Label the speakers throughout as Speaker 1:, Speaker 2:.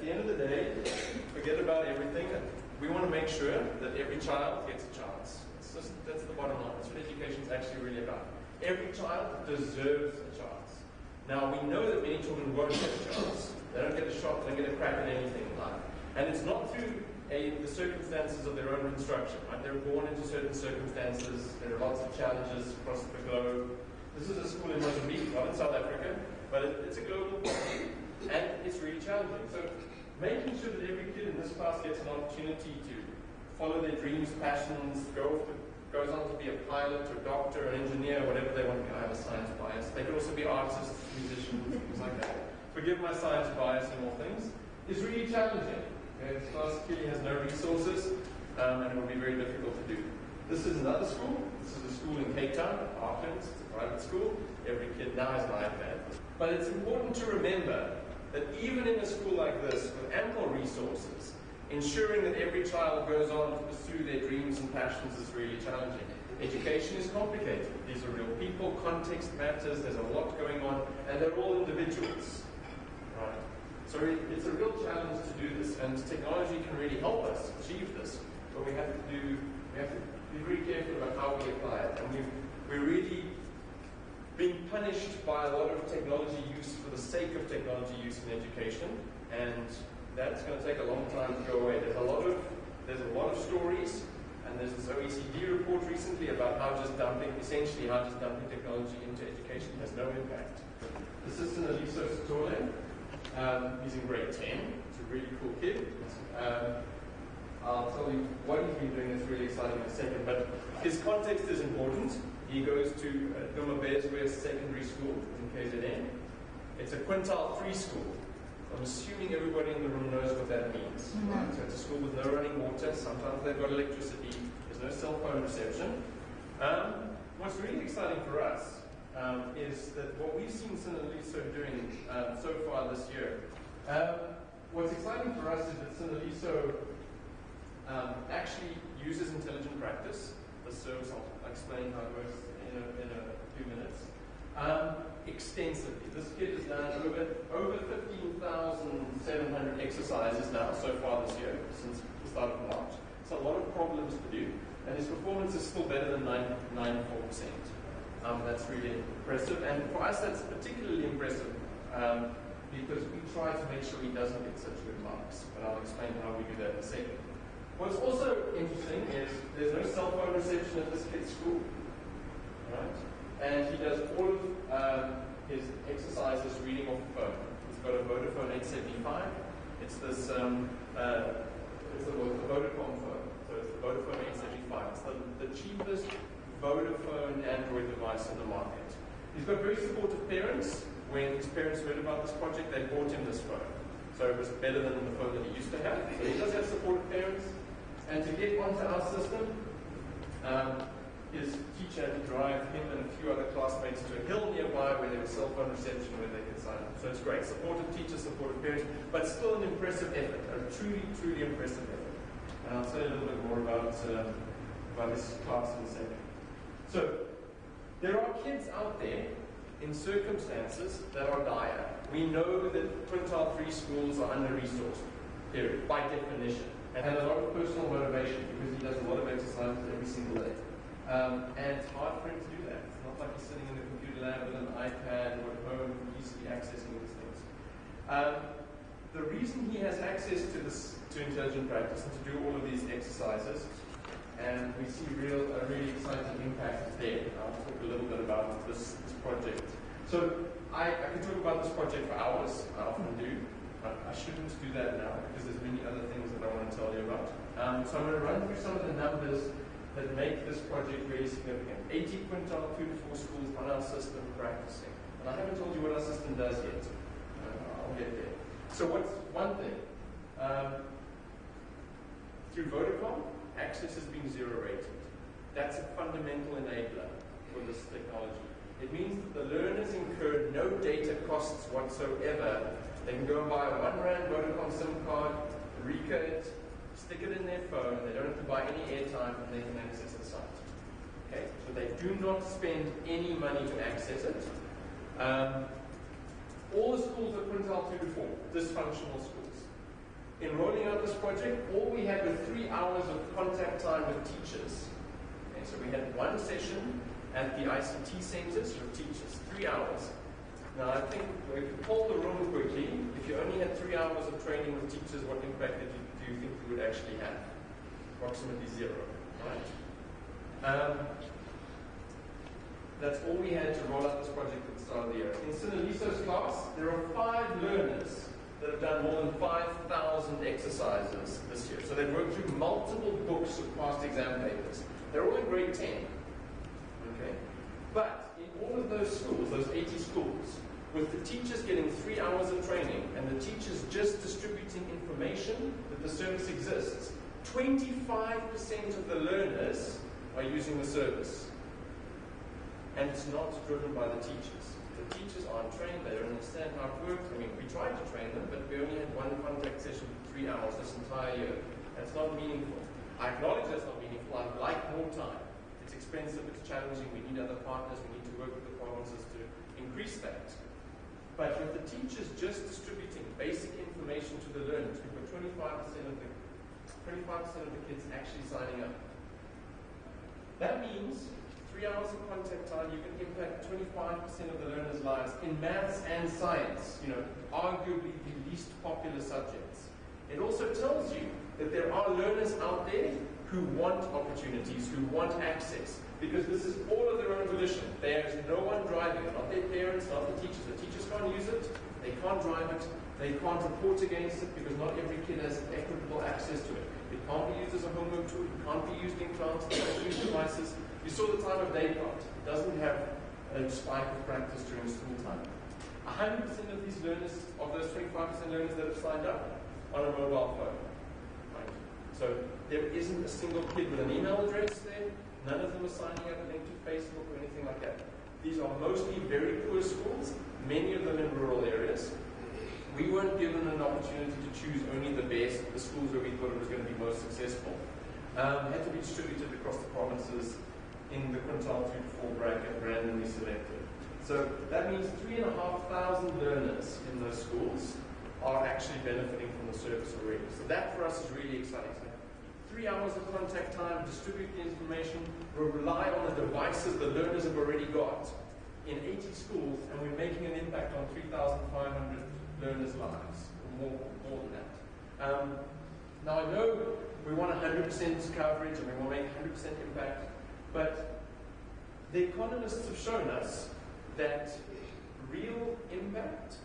Speaker 1: the end of the day, forget about everything. We want to make sure that every child gets a chance. That's the bottom line. That's what education is actually really about. Every child deserves a chance. Now, we know that many children won't get a chance. They don't get a shot, they don't get a crack at anything in life. And it's not through the circumstances of their own construction, right? They're born into certain circumstances. There are lots of challenges across the globe. This is a school in Mozambique, not in South Africa, but it's a global problem, and it's really challenging. So making sure that every kid in this class gets an opportunity to follow their dreams, passions, goes on to be a pilot, or a doctor, or an engineer, whatever they want to be. I have a science bias. They could also be artists, musicians, things like that. Forgive my science bias in all things. It's really challenging. Okay? This class clearly has no resources, and it will be very difficult to do. This is another school. This is a school in Cape Town, Auckland. It's a private school. Every kid now has an iPad. But it's important to remember that even in a school like this, with ample resources, ensuring that every child goes on to pursue their dreams and passions is really challenging. Education is complicated. These are real people, context matters, there's a lot going on, and they're all individuals. Right? So it's a real challenge to do this, and technology can really help us achieve this. But we have to be very careful about how we apply it. And we're really being punished by a lot of technology use for the sake of technology use in education, and that's going to take a long time to go away. There's a lot of stories, and there's this OECD report recently about how just dumping technology into education has no impact. This is Aliso Sitole. He's in grade 10. He's a really cool kid. I'll tell you what he's been doing that's really exciting in a second, but his context is important. He goes to Duma Bezwe Secondary School in KZN. It's a quintile 3 school. I'm assuming everybody in the room knows what that means. Mm-hmm. Right? So it's a school with no running water. Sometimes they've got electricity. There's no cell phone reception. What's really exciting for us is that what we've seen Sinaliso doing so far this year. What's exciting for us is that Sinaliso actually uses intelligent practice. The service, I'll explain how it works in a few minutes. Extensively. This kid has done over 15,700 exercises now so far this year, since the start of March. It's a lot of problems to do, and his performance is still better than 94%. That's really impressive, and for us that's particularly impressive because we try to make sure he doesn't get such good marks, but I'll explain how we do that in a second. What's also interesting is there's no cell phone reception at this kid's school, right? And he does all of his exercises reading off the phone. He's got a Vodafone 875. It's this, it's the Vodafone phone. So it's the Vodafone 875. It's the cheapest Vodafone Android device in the market. He's got very supportive parents. When his parents heard about this project, they bought him this phone. So it was better than the phone that he used to have. So he does have supportive parents. And to get onto our system, his teacher had to drive him and a few other classmates to a hill nearby where there was cell phone reception where they could sign up. So it's great. Supportive teachers, supportive parents, but still an impressive effort, a truly, truly impressive effort. And I'll tell you a little bit more about this class in a second. So there are kids out there in circumstances that are dire. We know that quintile 3 schools are under-resourced, period, by definition. And a lot of personal motivation because he does a lot of exercises every single day. And it's hard for him to do that. It's not like he's sitting in the computer lab with an iPad or at home easily accessing these things. The reason he has access to intelligent practice and to do all of these exercises, and we see a really exciting impact there. I'll talk a little bit about this project. So I could talk about this project for hours. I often do. I shouldn't do that now because there's many other things that I want to tell you about. So I'm going to run through some of the numbers that make this project really significant. 80 quintile 2 to 4 schools on our system practicing. And I haven't told you what our system does yet. I'll get there. So what's one thing? Through Vodacom, access has been 0 rated. That's a fundamental enabler for this technology. It means that the learners incur no data costs whatsoever. They can go and buy a R1 Vodacom SIM card, recode it, stick it in their phone, they don't have to buy any airtime, and they can access the site. Okay? So they do not spend any money to access it. All the schools are quintile 2 to 4, dysfunctional schools. In rolling out this project, all we had were 3 hours of contact time with teachers. Okay, so we had one session at the ICT centers with teachers, 3 hours. Now I think if you poll the room quickly, if you only had 3 hours of training with teachers, what impact do you think you would actually have? Approximately 0, right? That's all we had to roll out this project at the start of the year. In Sinaliso's class, there are 5 learners that have done more than 5,000 exercises this year. So they've worked through multiple books of past exam papers. They're all in grade 10. Okay? But in all of those schools, those 80 schools, with the teachers getting 3 hours of training and the teachers just distributing information that the service exists, 25% of the learners are using the service. And it's not driven by the teachers. The teachers aren't trained, they don't understand how it works. I mean, we tried to train them, but we only had one contact session for 3 hours this entire year. That's not meaningful. I acknowledge that's not meaningful. I'd like more time. It's expensive, it's challenging, we need other partners, we need to work with the provinces to increase that. But with the teachers just distributing basic information to the learners, we've got 25% of the kids actually signing up. That means 3 hours of contact time, you can impact 25% of the learners' lives in maths and science, arguably the least popular subjects. It also tells you that there are learners out there who want opportunities, who want access, because this is all of their own volition. There's no one driving it, not their parents, not the teachers. The teachers can't use it, they can't drive it, they can't report against it, because not every kid has equitable access to it. It can't be used as a homework tool, it can't be used in class, it can't use devices. You saw the time of day part. It doesn't have a spike of practice during school time. 100% of these learners, of those 25% learners that have signed up, on a mobile phone. Right? So there isn't a single kid with an email address there. None of them are signing up, linked to Facebook or anything like that. These are mostly very poor schools, many of them in rural areas. We weren't given an opportunity to choose only the best, the schools where we thought it was going to be most successful. Had to be distributed across the provinces in the quintile 2 to 4 bracket, randomly selected. So that means 3,500 learners in those schools are actually benefiting from the service already. So that for us is really exciting. So 3 hours of contact time, distribute the information, we'll rely on the devices the learners have already got in 80 schools, and we're making an impact on 3,500 learners' lives, or more than that. Now I know we want 100% coverage and we want to make 100% impact, but the economists have shown us that real impact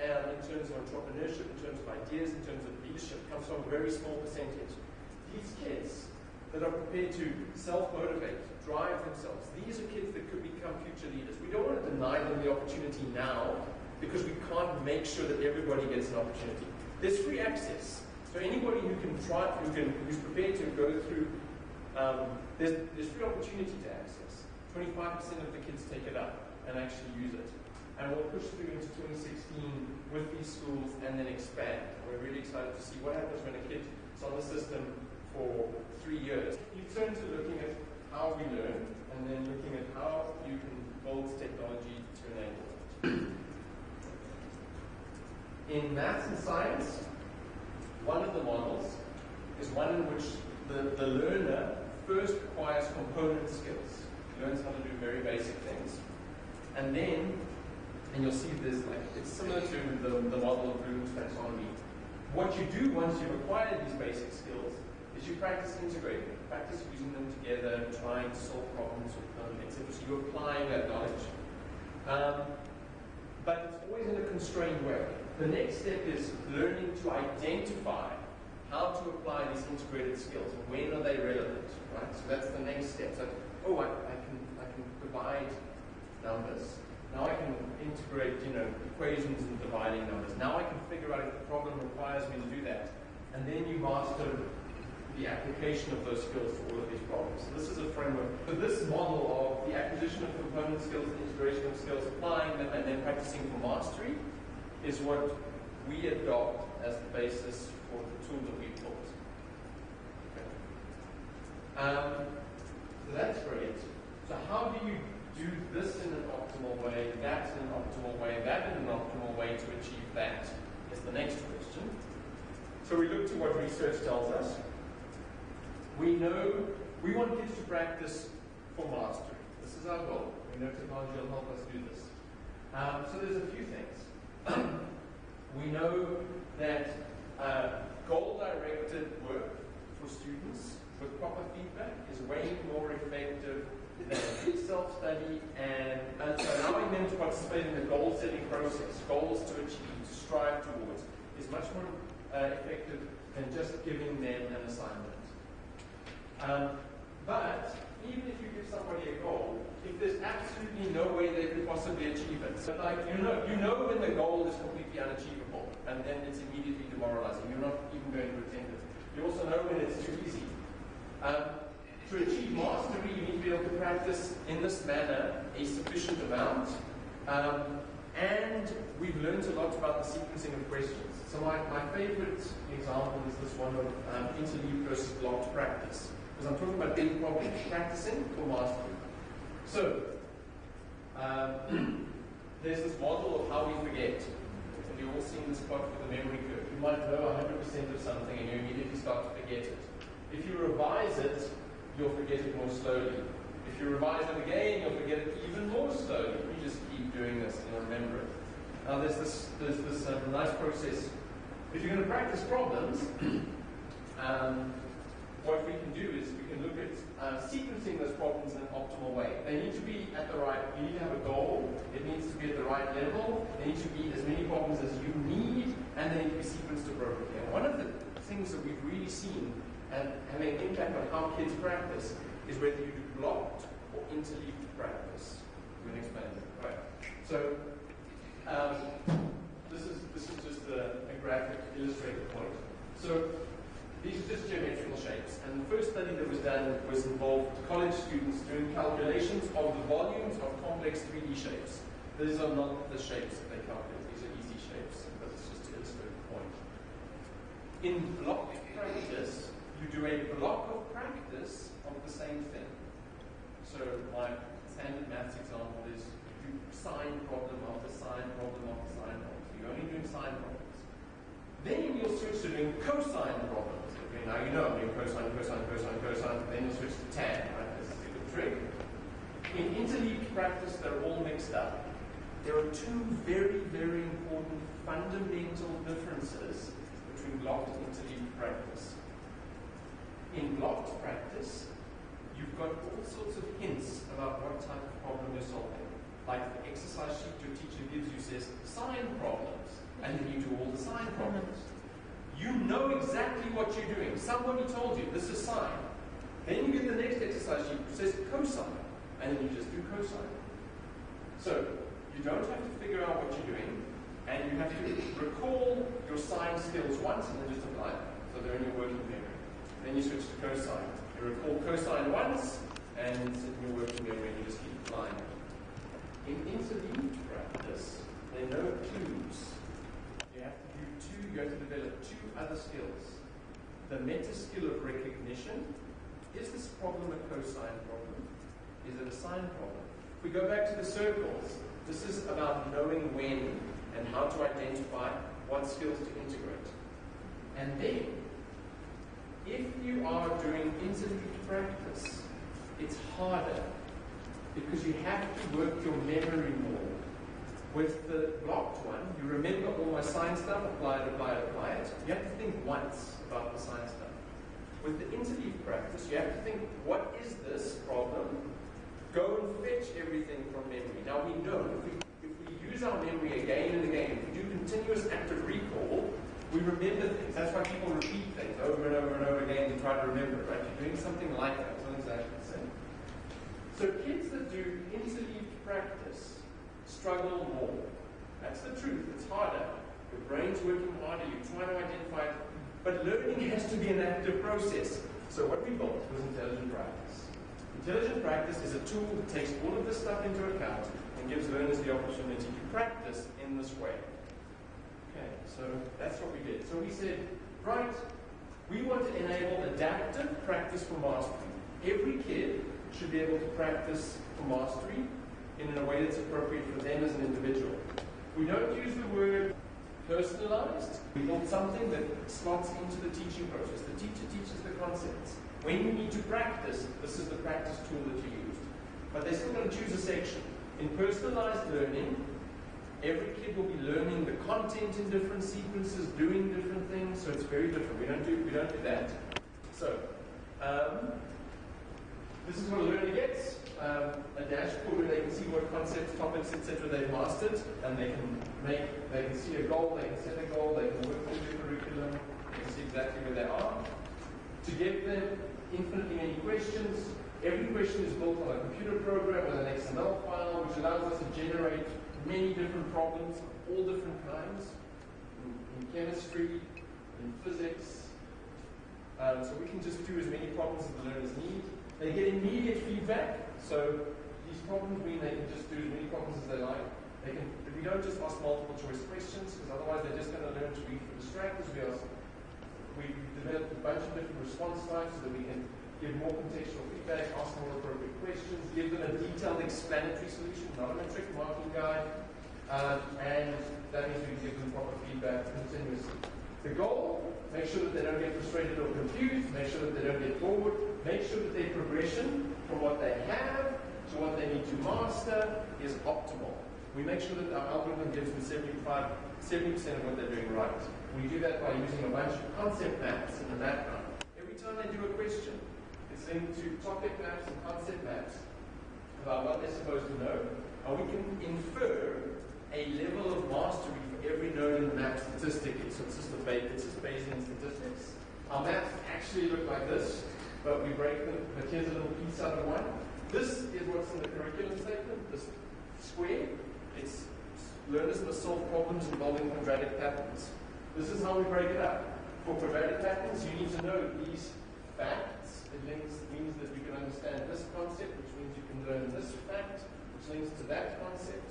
Speaker 1: in terms of entrepreneurship, in terms of ideas, in terms of leadership, comes from a very small percentage. These kids that are prepared to self-motivate, drive themselves, these are kids that could become future leaders. We don't want to deny them the opportunity now because we can't make sure that everybody gets an opportunity. There's free access. So anybody who can try, who's prepared to go through, there's free opportunity to access. 25% of the kids take it up and actually use it. And we'll push through into 2016 with these schools and then expand. We're really excited to see what happens when a kid is on the system for 3 years. You turn to looking at how we learn and then looking at how you can build technology to enable it. In maths and science, one of the models is one in which the learner first acquires component skills, learns how to do very basic things, and then, and you'll see this, it's similar to the model of Bloom's taxonomy. What you do once you've acquired these basic skills is you practice integrating, practice using them together, trying to solve problems with them, etc. So you're applying that knowledge. But it's always in a constrained way. The next step is learning to identify how to apply these integrated skills. When are they relevant, right? So that's the next step. So, I can divide numbers. Now I can integrate, equations and dividing numbers. Now I can figure out if the problem requires me to do that. And then you master the application of those skills to all of these problems. So this is a framework. So this model of the acquisition of component skills, the integration of skills, applying them, and then practicing for mastery is what we adopt as the basis for the tool that we built. Okay. So that's great. So how do you do this in an optimal way, that in an optimal way, that in an optimal way to achieve that? Is the next question. So we look to what research tells us. We want kids to practice for mastery. This is our goal. We know technology will help us do this. So there's a few things. We know that goal-directed work for students with proper feedback is way more effective than self-study and allowing them to participate in the goal-setting process, goals to achieve, to strive towards, is much more effective than just giving them an assignment. But even if you give somebody a goal, if there's absolutely no way they could possibly achieve it, so like you know when the goal is completely unachievable and then it's immediately demoralizing, you're not even going to attempt it. You also know when it's too easy. To achieve mastery, you need to be able to practice in this manner a sufficient amount. And we've learned a lot about the sequencing of questions. So my favorite example is this one of interleaved versus blocked practice. Because I'm talking about big problems, practicing for mastery. So, there's this model of how we forget. And you've all seen this plot for the memory curve. You might know 100% of something and you immediately start to forget it. If you revise it, you'll forget it more slowly. If you revise it again, you'll forget it even more slowly. You just keep doing this and remember it. Now there's this nice process. If you're going to practice problems, what we can do is we can look at sequencing those problems in an optimal way. They need to be at the right, you need to have a goal, it needs to be at the right level, they need to be as many problems as you need, and they need to be sequenced appropriately. And one of the things that we've really seen and having an impact on how kids practice is whether you do blocked or interleaved practice. I'm going to explain that. Right. So this is just a graphic to illustrate the point. So these are just geometrical shapes. And the first study that was done involved college students doing calculations of the volumes of complex 3D shapes. These are not the shapes that they calculate. These are easy shapes, but it's just to illustrate the point. In blocked practice, you do a block of practice of the same thing. So my standard maths example is you do sine problem after sine problem after sine problem. So you're only doing sine problems. Then you'll switch to doing cosine problems. Okay, now you know I'm doing cosine, cosine, cosine, cosine. Then you'll switch to tan. Right? This is a good trick. In interleaved practice, they're all mixed up. There are two very, very important fundamental differences between blocked and interleaved practice. In blocked practice, you've got all sorts of hints about what type of problem you're solving. Like the exercise sheet your teacher gives you says, sine problems, and then you do all the sine problems. You know exactly what you're doing. Somebody told you, this is sine. Then you get the next exercise sheet which says cosine, and then you just do cosine. So, you don't have to figure out what you're doing, and you have to recall your sine skills once and then just apply them. So they're in your working memory. Then you switch to cosine. You recall cosine once, and it's in your working memory, and you just keep applying it. In interleaved practice, there are no clues. You have to develop two other skills. The meta skill of recognition. Is this problem a cosine problem? Is it a sine problem? If we go back to the circles, this is about knowing when and how to identify what skills to integrate. And then, if you are doing interleaved practice, it's harder because you have to work your memory more. With the blocked one, you remember all my sine stuff, apply it, apply it, apply it. You have to think once about the sine stuff. With the interleaved practice, you have to think, what is this problem? Go and fetch everything from memory. Now we know, if we use our memory again and again, if we do continuous active recall, we remember things. That's why people repeat things over and over and over again to try to remember, right? You're doing something like that. It's not exactly the same. So kids that do interleaved practice struggle more. That's the truth. It's harder. Your brain's working harder. You're trying to identify it. But learning has to be an active process. So what we built was intelligent practice. Intelligent practice is a tool that takes all of this stuff into account and gives learners the opportunity to practice in this way. Okay, so that's what we did. So we said, right, we want to enable adaptive practice for mastery. Every kid should be able to practice for mastery in a way that's appropriate for them as an individual. We don't use the word Personalized, we build something that slots into the teaching process. The teacher teaches the concepts. When you need to practice, this is the practice tool that you use. But they're still going to choose a section. In personalized learning, every kid will be learning the content in different sequences, doing different things, so it's very different. We don't do that. So, this is what a learner gets. A dashboard where they can see what concepts, topics, etc. they've mastered, and they can see a goal, they can set a goal, they can work through the curriculum, they can see exactly where they are. To get them infinitely many questions, every question is built on a computer program with an XML file, which allows us to generate many different problems of all different kinds, in chemistry, in physics. So we can just do as many problems as the learners need. They get immediate feedback, so these problems mean they can just do as many problems as they like. We don't just ask multiple choice questions, because otherwise they're just going to learn to read for distractors. We developed a bunch of different response types so that we can give more contextual feedback, ask more appropriate questions, give them a detailed explanatory solution, not a trick marking guide, and that means we can give them proper feedback continuously. The goal, make sure that they don't get frustrated or confused, make sure that they don't get bored, make sure that their progression from what they have to what they need to master is optimal. We make sure that our algorithm gives them 70% of what they're doing right. We do that by using a bunch of concept maps in the background. Every time they do a question, it's linked to topic maps and concept maps about what they're supposed to know, and we can infer a level of mastery for every node in the map statistically. So it's just Bayesian statistics. Our maps actually look like this, but we break them. But here's a little piece out of one. This is what's in the curriculum statement, this square. It's learners must solve problems involving quadratic patterns. This is how we break it up. For quadratic patterns, you need to know these facts. It means that you can understand this concept, which means you can learn this fact, which links to that concept.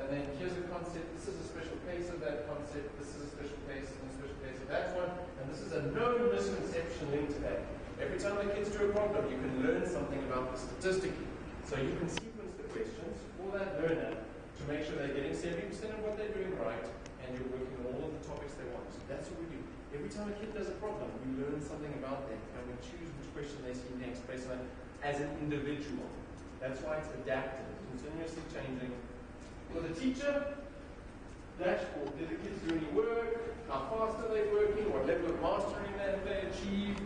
Speaker 1: And then here's a concept, this is a special case of that concept, this is a special case and a special case of that one, and this is a known misconception linked to that. Every time the kids do a problem, you can learn something about this statistically. So you can sequence the questions for that learner to make sure they're getting 70% of what they're doing right, and you're working on all of the topics they want. So that's what we do. Every time a kid does a problem, we learn something about them, and we choose which question they see next based on as an individual. That's why it's adaptive, continuously changing. For the teacher, dashboard, did the kids do any work? How fast are they working? What level of mastery have they achieved?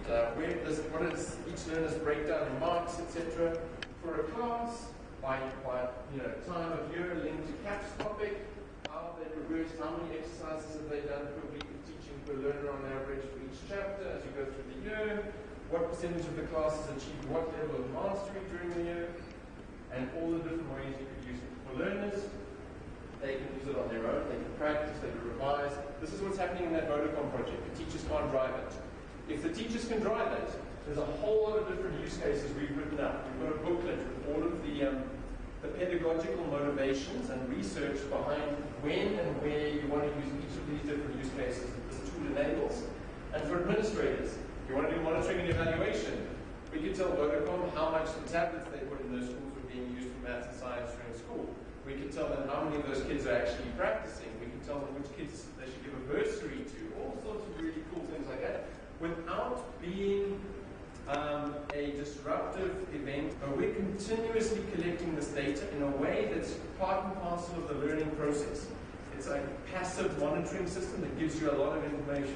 Speaker 1: What is each learner's breakdown in marks, etc. For a class, by time of year linked to CAPS topic, how have they progressed, how many exercises have they done per week of teaching per learner on average for each chapter as you go through the year, what percentage of the class has achieved what level of mastery during the year, and all the different ways you could use it. For learners, they can use it on their own, they can practice, they can revise. This is what's happening in that Vodacom project. The teachers can't drive it. If the teachers can drive it, there's a whole lot of different use cases we've written up. We've got a booklet with all of the pedagogical motivations and research behind when and where you want to use each of these different use cases that this tool enables. And for administrators, if you want to do monitoring and evaluation, we can tell Vodacom how much the tablets they put in those schools were being used for maths and science during school. We can tell them how many of those kids are actually practicing. We can tell them which kids they should give a bursary to. All sorts of really cool things like that. Without being a disruptive event, but we're continuously collecting this data in a way that's part and parcel of the learning process. It's like a passive monitoring system that gives you a lot of information.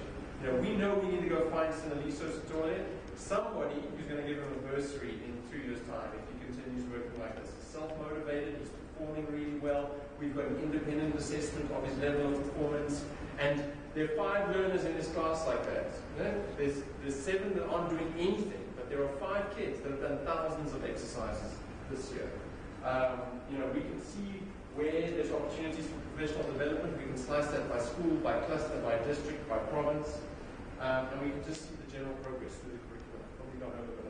Speaker 1: We know we need to go find Sinaliso Satoye, somebody who's going to give him a bursary in 2 years' time if he continues working like this. He's self-motivated, he's performing really well. We've got an independent assessment of his level of performance, and there are 5 learners in his class like that. There's 7 that aren't doing anything, but there are 5 kids that have done thousands of exercises this year. We can see where there's opportunities for professional development. We can slice that by school, by cluster, by district, by province, and we can just see the general progress through the curriculum. Probably don't overlook